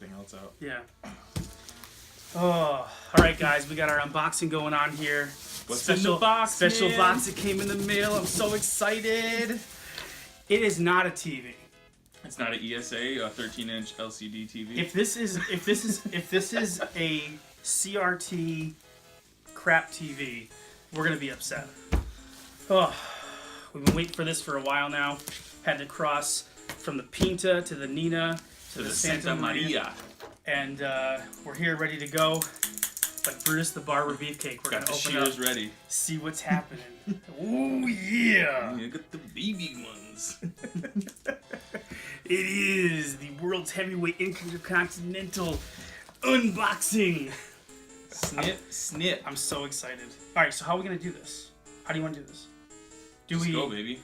everything else out. Yeah. Oh, all right, guys. We got our unboxing going on here. What's in the box, Special man? box that came in the mail. I'm so excited. It is not a TV. It's not an ESA, a 13-inch LCD TV. If this is a CRT crap TV, we're gonna be upset. Oh, we've been waiting for this for a while now. Had to cross from the Pinta to the Nina to the Santa Maria. And we're here ready to go. Like Brutus the Barber Beefcake. We're Got the gonna open shears up, ready. see what's happening. Oh yeah! You got the baby ones. It is the world's heavyweight intercontinental unboxing. Snip, snip. I'm so excited. All right, so how are we gonna do this? How do you want to do this? Let's go, baby.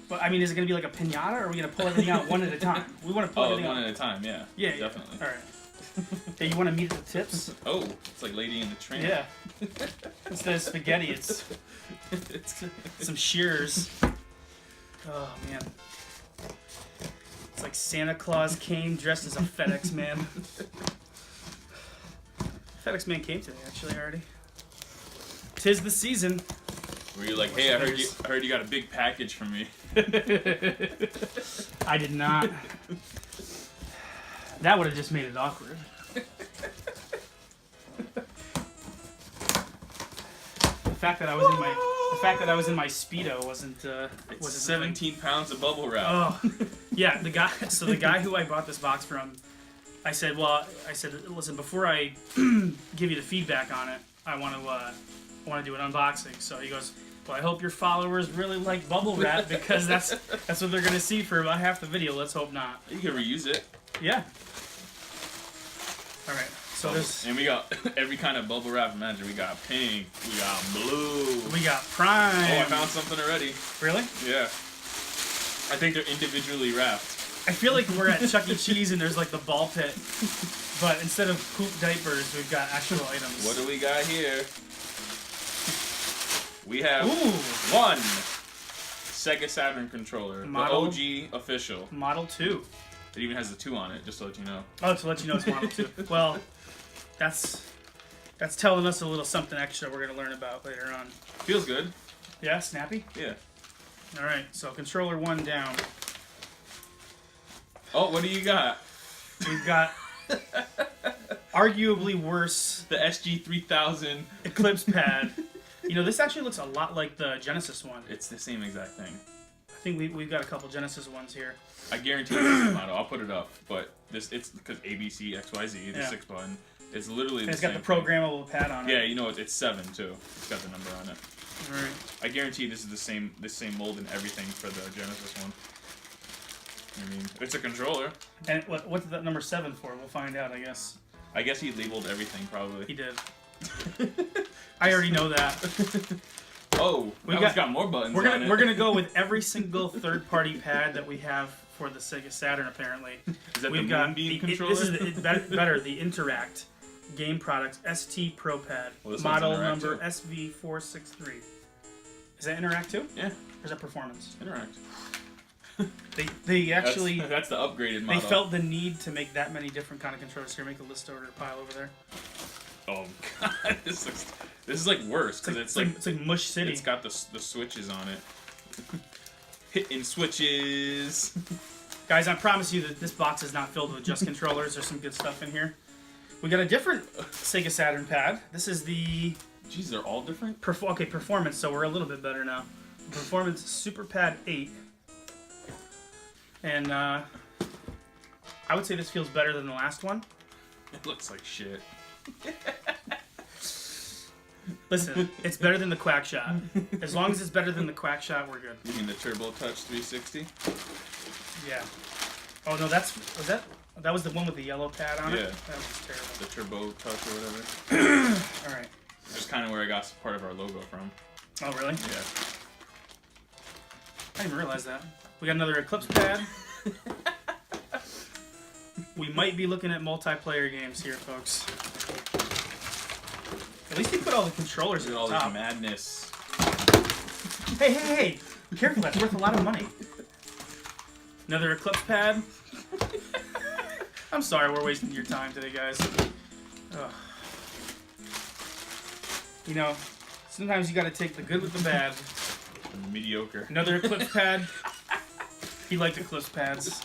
But I mean, is it gonna be like a pinata, or are we gonna pull everything out one at a time? We want to pull everything one out at a time, yeah. Yeah, Definitely. All right. Hey, you want to meet at the tips? Oh, it's like Lady in the Tramp. Yeah. Instead of spaghetti, it's some shears. Oh man. It's like Santa Claus came dressed as a FedEx man. FedEx man came today, actually, already. 'Tis the season. Were you like, hey, I heard you got a big package from me. I did not. That would have just made it awkward. The fact that I was in my Speedo wasn't. It's 17 pounds of bubble wrap. Oh, yeah. The guy who I bought this box from, I said, listen, before I give you the feedback on it, I want to do an unboxing. So he goes, well, I hope your followers really like bubble wrap because that's what they're gonna see for about half the video. Let's hope not. You can reuse it. Yeah. All right. So and we got every kind of bubble wrap. Imagine we got pink, we got blue, we got prime. Oh, I found something already. Really? Yeah. I think they're individually wrapped. I feel like we're at Chuck E. Cheese and there's like the ball pit, but instead of poop diapers, we've got actual items. What do we got here? We have one Sega Saturn controller, Model? the OG official. Model 2. It even has a 2 on it, just to let you know. Oh, to let you know it's Model 2. Well, that's telling us a little something extra we're going to learn about later on. Feels good. Yeah, snappy? Yeah. All right, so controller 1 down. Oh, what do you got? We've got arguably worse The SG-3000. Eclipse pad. You know, this actually looks a lot like the Genesis one. It's the same exact thing. I think we've got a couple Genesis ones here. I guarantee it's the model. I'll put it up, but it's because ABC XYZ, the 6 button. It's literally and the same. It's got the programmable pad on it. Yeah, you know it's 7 too. It's got the number on it. All right. I guarantee this is the same mold and everything for the Genesis one. I mean, it's a controller. And what's that number 7 for? We'll find out, I guess. I guess he labeled everything probably. He did. I already know that. Oh, we've got more buttons. We're gonna go with every single third-party pad that we have for the Sega Saturn. Apparently, is that we've the got Moonbeam controller? This is better. The Interact Game Products ST Pro Pad, model number SV463. Is that Interact too? Yeah. Or is that Performance? Interact. They actually that's the upgraded model. They felt the need to make that many different kind of controllers. Here, make a list order pile over there. Oh god, this is like worse because it's like Mush City. It's got the switches on it. Hitting switches. Guys, I promise you that this box is not filled with just controllers. There's some good stuff in here. We got a different Sega Saturn pad. This is the... Jeez, they're all different? Performance, so we're a little bit better now. Performance Super Pad 8. And I would say this feels better than the last one. It looks like shit. Listen, it's better than the Quack Shot. As long as it's better than the Quack Shot, we're good. You mean the Turbo Touch 360? Yeah. Oh no, that was the one with the yellow pad on it? Yeah. That was terrible. The Turbo Touch or whatever. Alright. That's kind of where I got part of our logo from. Oh really? Yeah. I didn't realize that. We got another Eclipse pad. We might be looking at multiplayer games here, folks. At least they put all the controllers at the all top. This madness. Hey! Be careful, that's worth a lot of money. Another Eclipse pad. I'm sorry we're wasting your time today, guys. Ugh. You know, sometimes you gotta take the good with the bad. And mediocre. Another Eclipse pad. He liked Eclipse pads.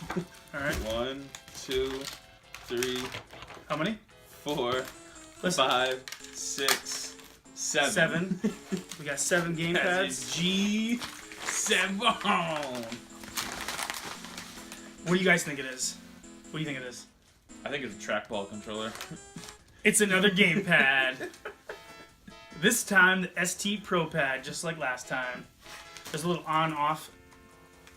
Alright. 1, 2, 3, How many? 4, Listen. 5, 6, 7. 7. We got 7 game pads. That's a G7. What do you guys think it is? What do you think it is? I think it's a trackball controller. It's another game pad. This time the ST Pro pad, just like last time. There's a little on-off.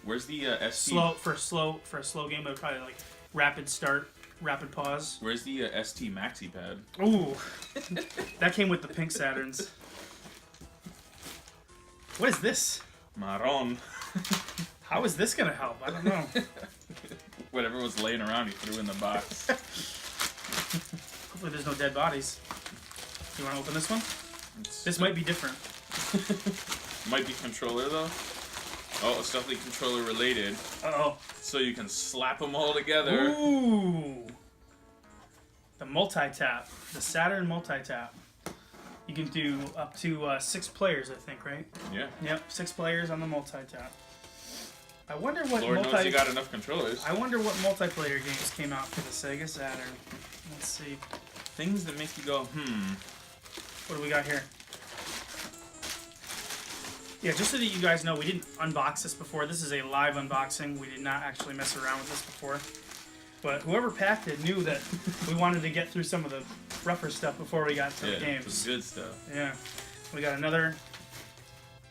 Where's the ST? For a slow game, but probably like rapid start, rapid pause. Where's the ST Maxi pad? Ooh, that came with the pink Saturns. What is this? Marron. How is this gonna help? I don't know. Whatever was laying around, he threw in the box. Hopefully, there's no dead bodies. You want to open this one? This might be different. Might be controller though. Oh, it's definitely controller related. Uh-oh. So you can slap them all together. Ooh. The multi-tap. The Saturn multi-tap. You can do up to 6 players, I think, right? Yeah. Yep, 6 players on the multi-tap. I wonder what Lord knows you got enough controllers. I wonder what multiplayer games came out for the Sega Saturn. Let's see. Things that make you go, What do we got here? Yeah, just so that you guys know, we didn't unbox this before. This is a live unboxing. We did not actually mess around with this before. But whoever packed it knew that we wanted to get through some of the rougher stuff before we got to the yeah, games. it's good stuff. Yeah. We got another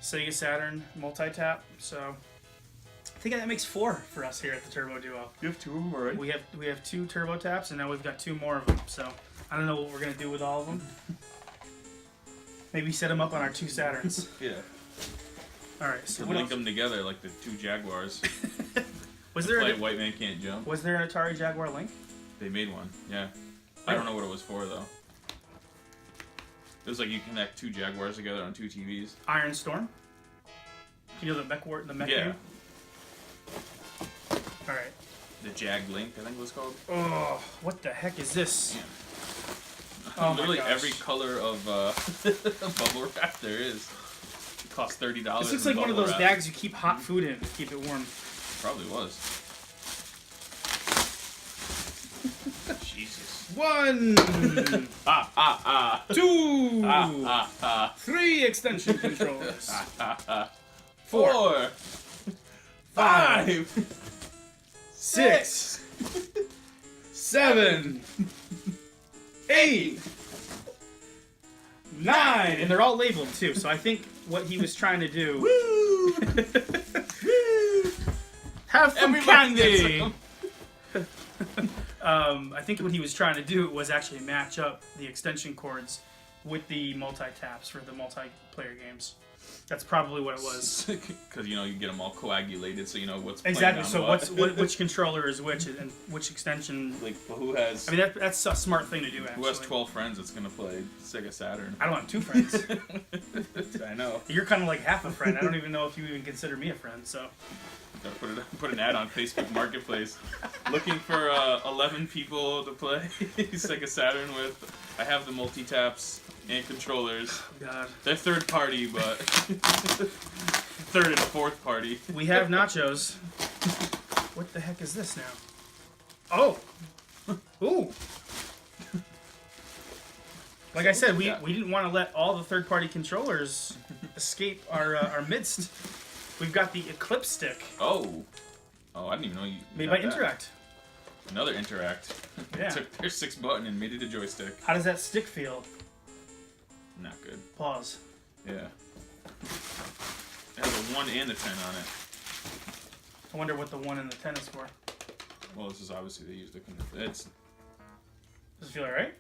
Sega Saturn multi-tap, so I think that makes 4 for us here at the Turbo Duo. You have 2 of them already? We have 2 turbo taps, and now we've got 2 more of them. So I don't know what we're gonna do with all of them. Maybe set them up on our 2 Saturns. Yeah. All right. So To what link else? them together like the 2 Jaguars. Was there Like White Man Can't Jump. was there an Atari Jaguar Link? They made one. Yeah. I don't know what it was for though. It was like you connect 2 Jaguars together on 2 TVs. Iron Storm. You know the mech Yeah. game? All right. The Jag Link, I think it was called. Oh, what the heck is this? Yeah. Oh my Literally gosh. every color of bubble wrap there is. It costs $30. This looks in like one of bubble those wrap. bags you keep hot food in to keep it warm. Probably was. Jesus. 1, Ah, ah, ah. 2, Ah, ah, ah. 3 extension controllers. Ah, ah, ah. 4, 4. 5. 6, 7, 8, 9, and they're all labeled too. So I think what he was trying to do. Woo! Have some Everybody gets candy. some. I think what he was trying to do was actually match up the extension cords with the multi-taps for the multiplayer games. That's probably what it was. Because you get them all coagulated, so you know what's Exactly. playing So on what. which controller is which and which extension? Like who has I mean that's a smart thing to do. Actually, who has 12 friends that's gonna play Sega Saturn? I don't have 2 friends. I know. You're kind of like half a friend. I don't even know if you even consider me a friend. So Gotta put an ad on Facebook Marketplace, looking for 11 people to play Sega Saturn with. I have the multi taps and controllers. God, They're third party, but third and fourth party. we have nachos. What the heck is this now? Oh, ooh. Like I said, we didn't want to let all the third-party controllers escape our midst. We've got the Eclipse stick, Oh, I didn't even know you. made got by that. Interact. Another Interact. Yeah. Took their 6 button and made it a joystick. How does that stick feel? Not good. Pause. Yeah. It has a 1 and a 10 on it. I wonder what the 1 and the 10 is for. Well, this is obviously they used it's. Does it feel alright?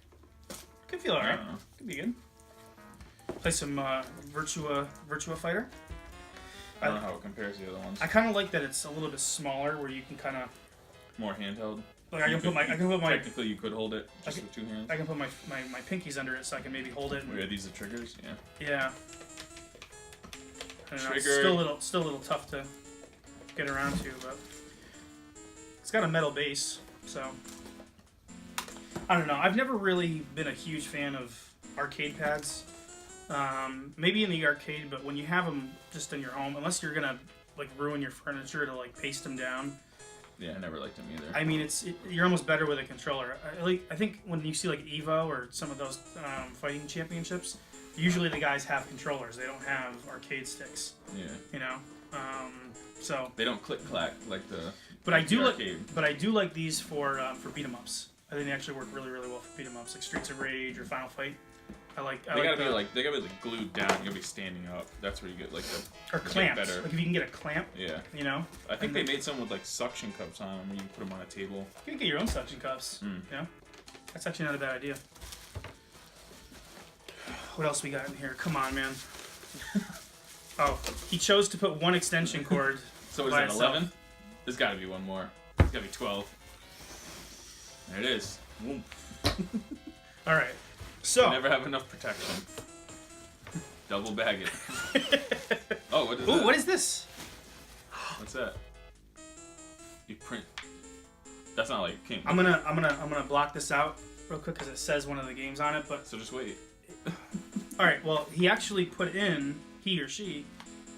Could feel I alright. don't know. Could be good. Play some Virtua Fighter. I don't know how it compares to the other ones. I kind of like that it's a little bit smaller, where you can kind of More handheld. like I can put my Technically, you could hold it just with 2 hands. I can put my pinkies under it, so I can maybe hold it. Oh, yeah, these are triggers. Yeah. Yeah. I don't know, it's Trigger. still a little tough to get around to, but it's got a metal base, so I don't know. I've never really been a huge fan of arcade pads. Maybe in the arcade, but when you have them just in your home, unless you're gonna like ruin your furniture to like paste them down. Yeah, I never liked them either. I mean, you're almost better with a controller. I think when you see like Evo or some of those fighting championships, usually the guys have controllers. They don't have arcade sticks. Yeah. You know, so. They don't click clack like the. But like I do the like. arcade. But I do like these for beat 'em ups. I think they actually work really, really well for beat 'em ups, like Streets of Rage or Final Fight. They gotta be glued down. You gotta be standing up. That's where you get like the. Or clamps. Better. Like if you can get a clamp. Yeah. You know. I think they made some with like suction cups on them. Where you can put them on a table. You can get your own suction cups. Mm. You know. That's actually not a bad idea. What else we got in here? Come on, man. Oh, he chose to put one extension cord. So is by that itself. 11? There's gotta be one more. There's gotta be 12. There it is. Boom. All right. So. Never have enough protection. Double bag it. Oh, what is that? Ooh, what is this? What's that? You print. That's not like King. I'm gonna block this out real quick because it says one of the games on it. But So just wait. all right. Well, he actually he or she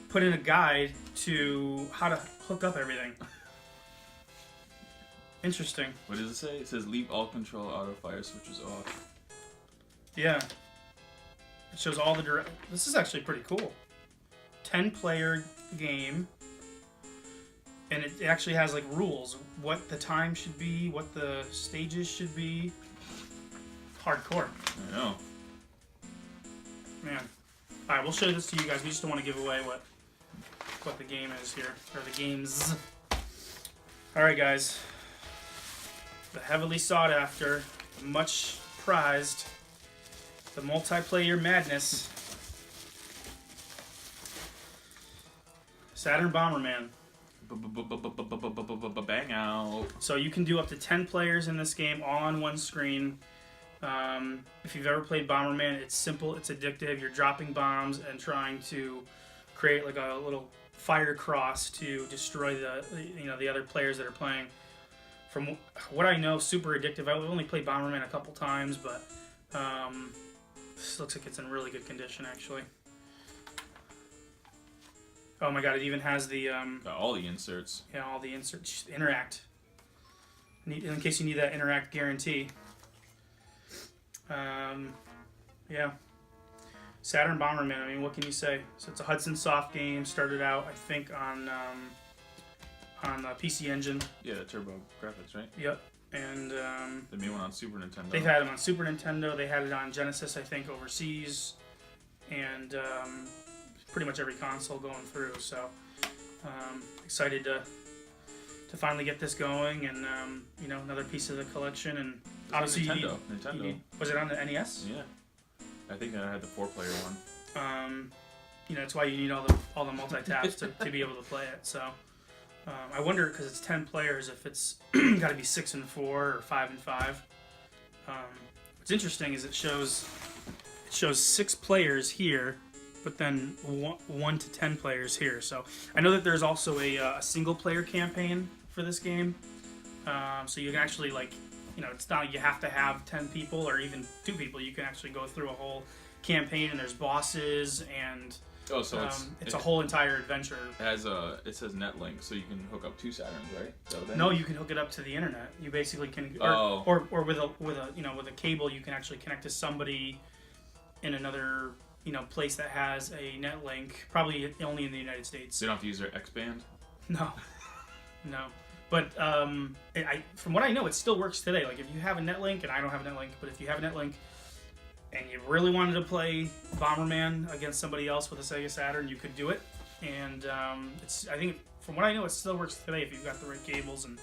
put in a guide to how to hook up everything. Interesting. What does it say? It says leave all control auto fire switches off. Yeah. It shows all the direct. This is actually pretty cool. 10-player game. And it actually has like rules. What the time should be, what the stages should be. Hardcore. I know. Man. Alright, we'll show this to you guys. We just don't want to give away what the game is here. Or the games. Alright, guys. The heavily sought after, much prized, the multiplayer madness. Saturn Bomberman. Bang out. So you can do up to 10 players in this game, all on one screen. If you've ever played Bomberman, it's simple, it's addictive. You're dropping bombs and trying to create like a little fire cross to destroy the other players that are playing. From what I know, super addictive. I've only played Bomberman a couple times, but this looks like it's in really good condition, actually. Oh my god, it even has the... Got all the inserts. Yeah, all the inserts. Interact. In case you need that Interact guarantee. Yeah. Saturn Bomberman, I mean, what can you say? So it's a Hudson Soft game. Started out, I think, on PC Engine. Yeah, the Turbo Graphics, right? Yep. And They made one on Super Nintendo. they've had them on Super Nintendo. They had it on Genesis, I think, overseas. And pretty much every console going through. So excited to finally get this going, and another piece of the collection. And It's obviously, Nintendo. was it on the NES? Yeah. I think I had the 4-player one. That's why you need all the multi-taps to be able to play it. So I wonder, because it's 10 players, if it's got to be 6 and 4 or 5 and 5. What's interesting is it shows 6 players here, but then 1 to 10 players here. So I know that there's also a single-player campaign for this game. So you can actually it's not like you have to have 10 people or even 2 people. You can actually go through a whole campaign, and there's bosses, and Oh, so it's a whole entire adventure. It says NetLink, so you can hook up 2 Saturns, right? No, you can hook it up to the internet. You basically can, Oh. or with a cable, you can actually connect to somebody in another place that has a NetLink. Probably only in the United States. So you don't have to use their X-band? No. But from what I know, it still works today. Like if you have a NetLink, and I don't have a NetLink, but if you have a NetLink and you really wanted to play Bomberman against somebody else with a Sega Saturn, you could do it. And I think from what I know, it still works today if you've got the right cables and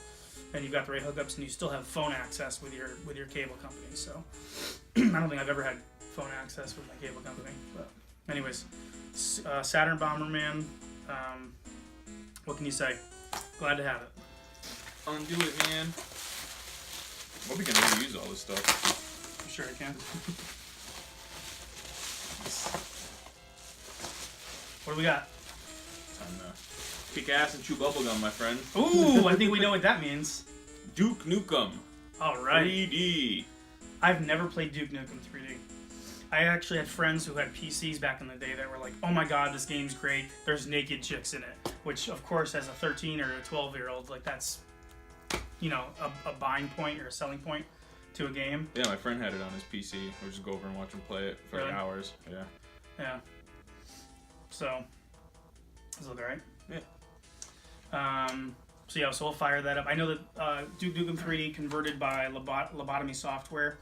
you've got the right hookups, and you still have phone access with your cable company. So I don't think I've ever had phone access with my cable company. But anyways, Saturn Bomberman. What can you say? Glad to have it. Undo it, man. Hope we can reuse all this stuff. I'm sure I can. What do we got? Time to kick ass and chew bubblegum, my friend. Ooh, I think we know what that means. Duke Nukem. All right. 3D. I've never played Duke Nukem 3D. I actually had friends who had PCs back in the day that were like, "Oh my god, this game's great. There's naked chicks in it," which, of course, as a 13 or a 12-year-old, like that's, a buying point or a selling point to a game. Yeah, my friend had it on his PC. We'd just go over and watch him play it for Really? hours. Yeah. Yeah. So, does it look alright? Yeah. So we'll fire that up. I know that Duke Nukem 3D converted by Lobotomy Software.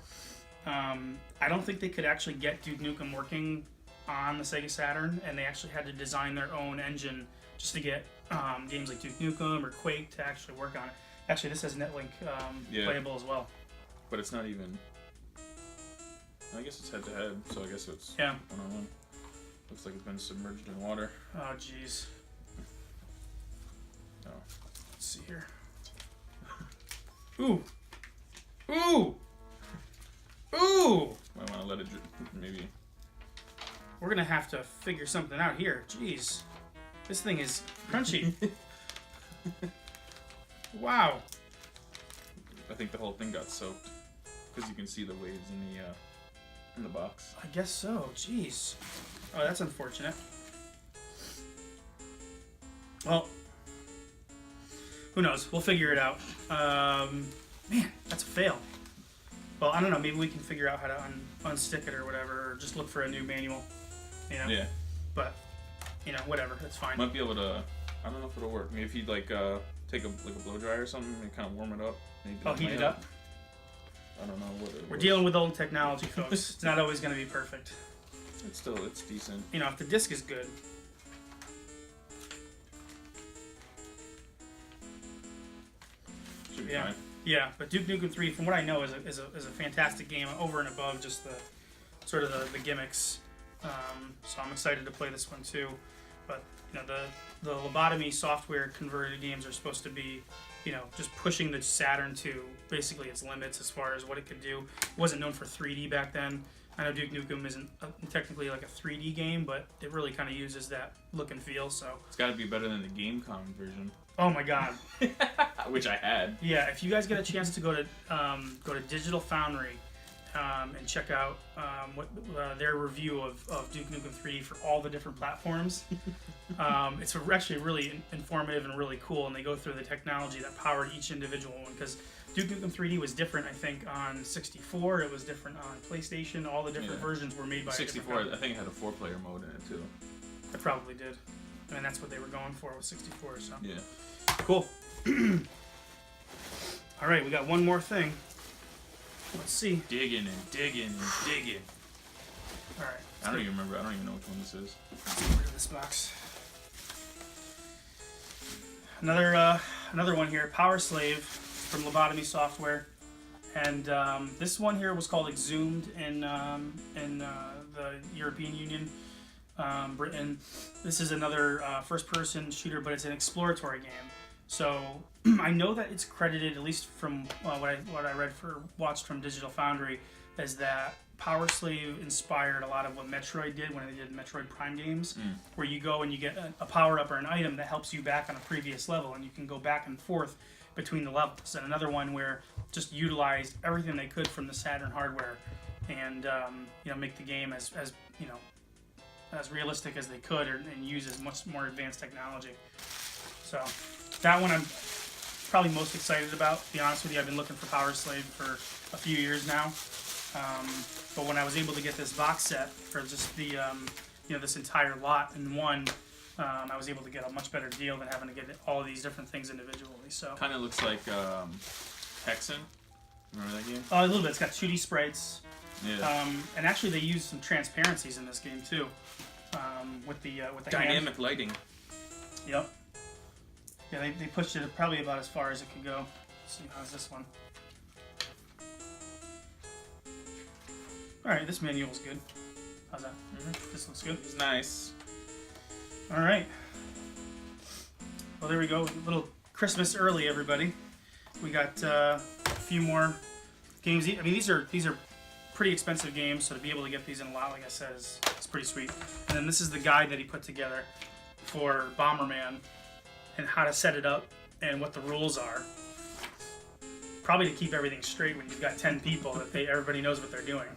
I don't think they could actually get Duke Nukem working on the Sega Saturn, and they actually had to design their own engine just to get games like Duke Nukem or Quake to actually work on it. Actually, this has Netlink playable as well. But it's not even... I guess it's head-to-head, so I guess it's Yeah. one-on-one. Looks like it's been submerged in water. Oh, jeez. Oh. Let's see here. Ooh! Ooh! Ooh! Might want to let it maybe... We're gonna have to figure something out here. Jeez. This thing is crunchy. Wow. I think the whole thing got soaked. Because you can see the waves in the box. I guess so. Jeez. Oh, that's unfortunate. Well, who knows? We'll figure it out. Man, that's a fail. Well, I don't know. Maybe we can figure out how to unstick it or whatever, or just look for a new manual. Yeah. But, whatever. That's fine. Might be able to... I don't know if it'll work. Maybe if you'd take a blow dryer or something and kind of warm it up. Maybe Heat it up? I don't know what it We're dealing with old technology, folks. It's not always going to be perfect. It's decent. If the disc is good. Should be Yeah. fine. Yeah, but Duke Nukem 3, from what I know, is a fantastic game over and above just the sort of the gimmicks. So I'm excited to play this one too. But the Lobotomy Software converted games are supposed to be, just pushing the Saturn to basically its limits as far as what it could do. It wasn't known for 3D back then. I know Duke Nukem isn't technically like a 3D game, but it really kind of uses that look and feel. So It's got to be better than the Gamecom version, oh my god. which I had. Yeah, if you guys get a chance to go to Digital Foundry and check out what their review of Duke Nukem 3D for all the different platforms, it's actually really informative and really cool. And they go through the technology that powered each individual one, because Duke Nukem 3D was different, I think, on 64. It was different on PlayStation. All the different versions were made by 64. I think it had a 4-player mode in it too. It probably did. And that's what they were going for with 64. So Yeah. cool. All right, we got one more thing. Let's see. Digging and digging and digging. All right. I don't even remember. I don't even know which one this is. Let's get rid of this box. Another one here. Power Slave from Lobotomy Software, and this one here was called Exhumed in the European Union, Britain. This is another first-person shooter, but it's an exploratory game. So I know that it's credited, at least from what I watched from Digital Foundry, is that Power Slave inspired a lot of what Metroid did when they did Metroid Prime games, where you go and you get a power-up or an item that helps you back on a previous level, and you can go back and forth between the levels. And another one where just utilized everything they could from the Saturn hardware and make the game as realistic as they could, and use as much more advanced technology. So that one I'm probably most excited about. To be honest with you, I've been looking for Power Slave for a few years now. But when I was able to get this box set for just the this entire lot in one, I was able to get a much better deal than having to get all of these different things individually. So Kind of looks like Hexen. Remember that game? a little bit. It's got 2D sprites. Yeah. And actually, they used some transparencies in this game too, with the Dynamic hand. lighting. Yep. Yeah, they pushed it probably about as far as it could go. Let's see, how's this one? All right, this manual's good. How's that? This looks good. It's nice. All right. Well, there we go. A little Christmas early, everybody. We got a few more games. I mean, these are pretty expensive games, so to be able to get these in a lot, like I said, is pretty sweet. And then this is the guide that he put together for Bomberman and how to set it up and what the rules are. probably to keep everything straight when you've got 10 people that everybody knows what they're doing.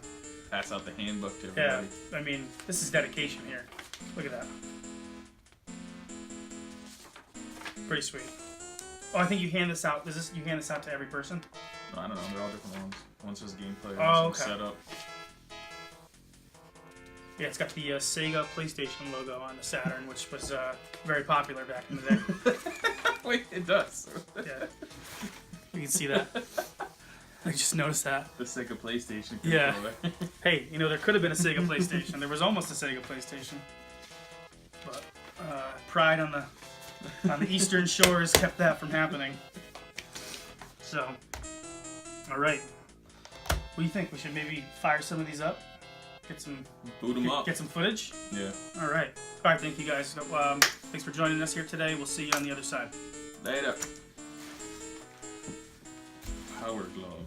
Pass out the handbook to Yeah, everybody. I mean, this is dedication here. Look at that. Pretty sweet. Oh, I think you hand this out. You hand this out to every person? No, I don't know. They're all different ones. One says gameplay, Oh, one says okay. setup. Yeah, it's got the Sega PlayStation logo on the Saturn, which was very popular back in the day. Wait, it does. Yeah, you can see that. I just noticed that. The Sega PlayStation Yeah. controller. Hey, there could have been a Sega PlayStation. There was almost a Sega PlayStation, but pride on the Eastern Shores kept that from happening. So, all right. What do you think? We should maybe fire some of these up, Boot them up. get some footage. Yeah. All right. All right. Thank you guys. Thanks for joining us here today. We'll see you on the other side. Later. Power glove.